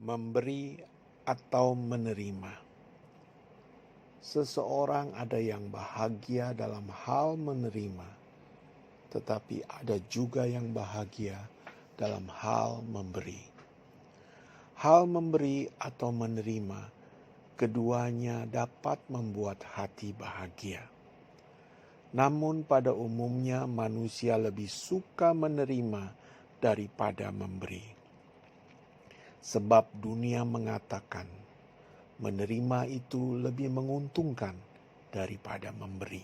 Memberi atau menerima. Seseorang ada yang bahagia dalam hal menerima, tetapi ada juga yang bahagia dalam hal memberi. Hal memberi atau menerima, keduanya dapat membuat hati bahagia. Namun pada umumnya manusia lebih suka menerima daripada memberi. Sebab dunia mengatakan menerima itu lebih menguntungkan daripada memberi.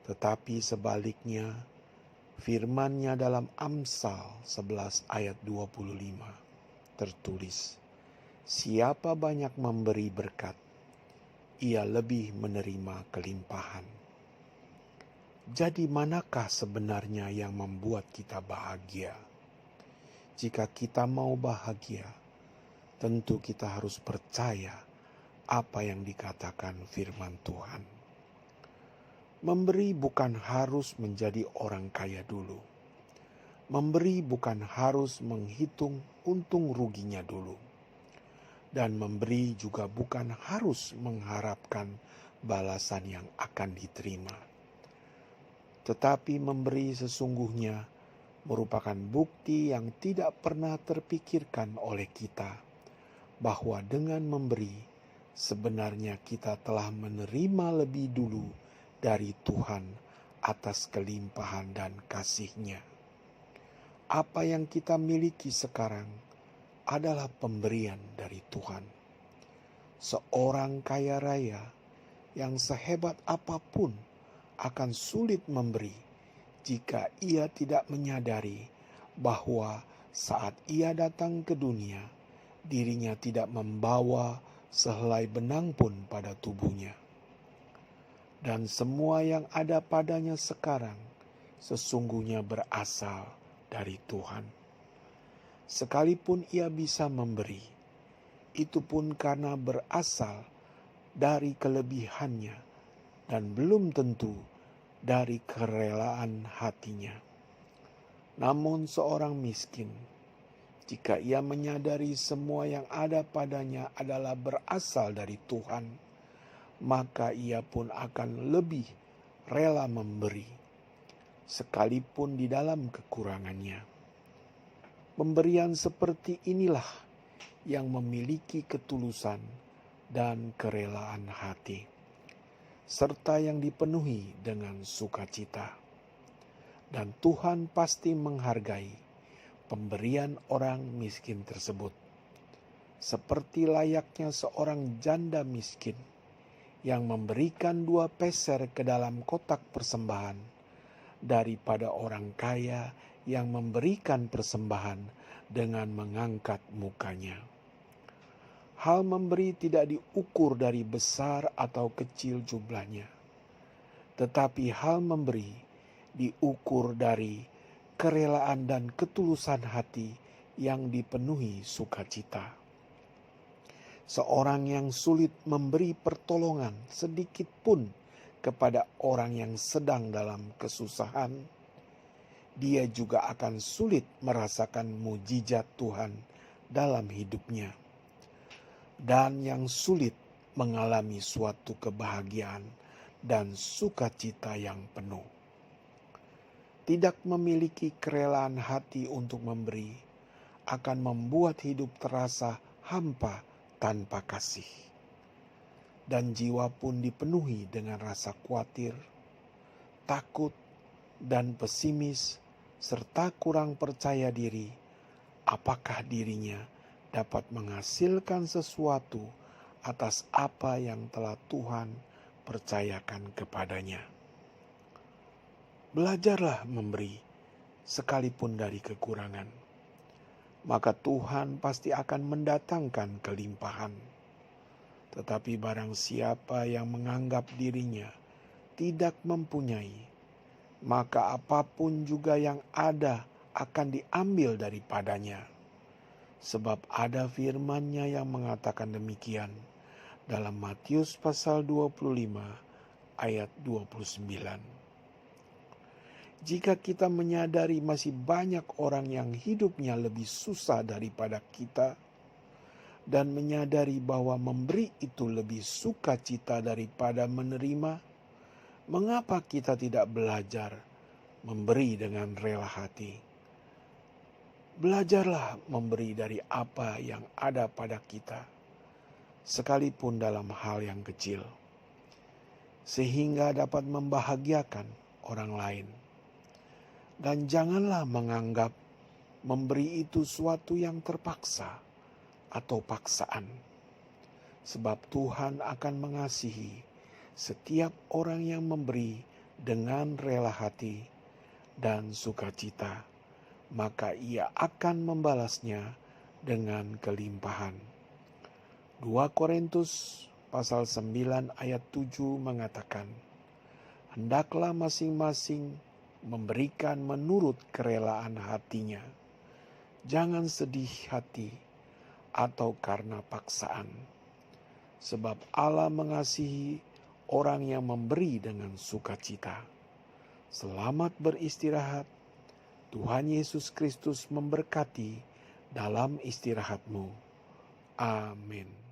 Tetapi sebaliknya, firman-Nya dalam Amsal 11 ayat 25 tertulis, siapa banyak memberi berkat, ia lebih menerima kelimpahan. Jadi manakah sebenarnya yang membuat kita bahagia? Jika kita mau bahagia, tentu kita harus percaya apa yang dikatakan firman Tuhan. Memberi bukan harus menjadi orang kaya dulu. Memberi bukan harus menghitung untung ruginya dulu. Dan memberi juga bukan harus mengharapkan balasan yang akan diterima. Tetapi memberi sesungguhnya merupakan bukti yang tidak pernah terpikirkan oleh kita, bahwa dengan memberi, sebenarnya kita telah menerima lebih dulu dari Tuhan atas kelimpahan dan kasih-Nya. Apa yang kita miliki sekarang adalah pemberian dari Tuhan. Seorang kaya raya yang sehebat apapun akan sulit memberi jika ia tidak menyadari bahwa saat ia datang ke dunia, dirinya tidak membawa sehelai benang pun pada tubuhnya. Dan semua yang ada padanya sekarang sesungguhnya berasal dari Tuhan. Sekalipun ia bisa memberi, itu pun karena berasal dari kelebihannya dan belum tentu dari kerelaan hatinya. Namun seorang miskin, jika ia menyadari semua yang ada padanya adalah berasal dari Tuhan, maka ia pun akan lebih rela memberi, sekalipun di dalam kekurangannya. Pemberian seperti inilah yang memiliki ketulusan dan kerelaan hati, serta yang dipenuhi dengan sukacita. Dan Tuhan pasti menghargai pemberian orang miskin tersebut, seperti layaknya seorang janda miskin yang memberikan 2 peser ke dalam kotak persembahan, daripada orang kaya yang memberikan persembahan dengan mengangkat mukanya. Hal memberi tidak diukur dari besar atau kecil jumlahnya, tetapi hal memberi diukur dari kerelaan dan ketulusan hati yang dipenuhi sukacita. Seorang yang sulit memberi pertolongan sedikit pun kepada orang yang sedang dalam kesusahan, dia juga akan sulit merasakan mujizat Tuhan dalam hidupnya. Dan yang sulit mengalami suatu kebahagiaan dan sukacita yang penuh. Tidak memiliki kerelaan hati untuk memberi akan membuat hidup terasa hampa tanpa kasih. Dan jiwa pun dipenuhi dengan rasa khawatir, takut, dan pesimis, serta kurang percaya diri. Apakah dirinya dapat menghasilkan sesuatu atas apa yang telah Tuhan percayakan kepadanya. Belajarlah memberi sekalipun dari kekurangan, maka Tuhan pasti akan mendatangkan kelimpahan. Tetapi barang siapa yang menganggap dirinya tidak mempunyai, maka apapun juga yang ada akan diambil daripadanya. Sebab ada firman-Nya yang mengatakan demikian dalam Matius pasal 25 ayat 29. Jika kita menyadari masih banyak orang yang hidupnya lebih susah daripada kita, dan menyadari bahwa memberi itu lebih sukacita daripada menerima, mengapa kita tidak belajar memberi dengan rela hati? Belajarlah memberi dari apa yang ada pada kita, sekalipun dalam hal yang kecil, sehingga dapat membahagiakan orang lain. Dan janganlah menganggap memberi itu suatu yang terpaksa atau paksaan, sebab Tuhan akan mengasihi setiap orang yang memberi dengan rela hati dan sukacita, maka Ia akan membalasnya dengan kelimpahan. 2 Korintus pasal 9 ayat 7 mengatakan, hendaklah masing-masing memberikan menurut kerelaan hatinya, jangan sedih hati atau karena paksaan, sebab Allah mengasihi orang yang memberi dengan sukacita. Selamat beristirahat. Tuhan Yesus Kristus memberkati dalam istirahatmu. Amin.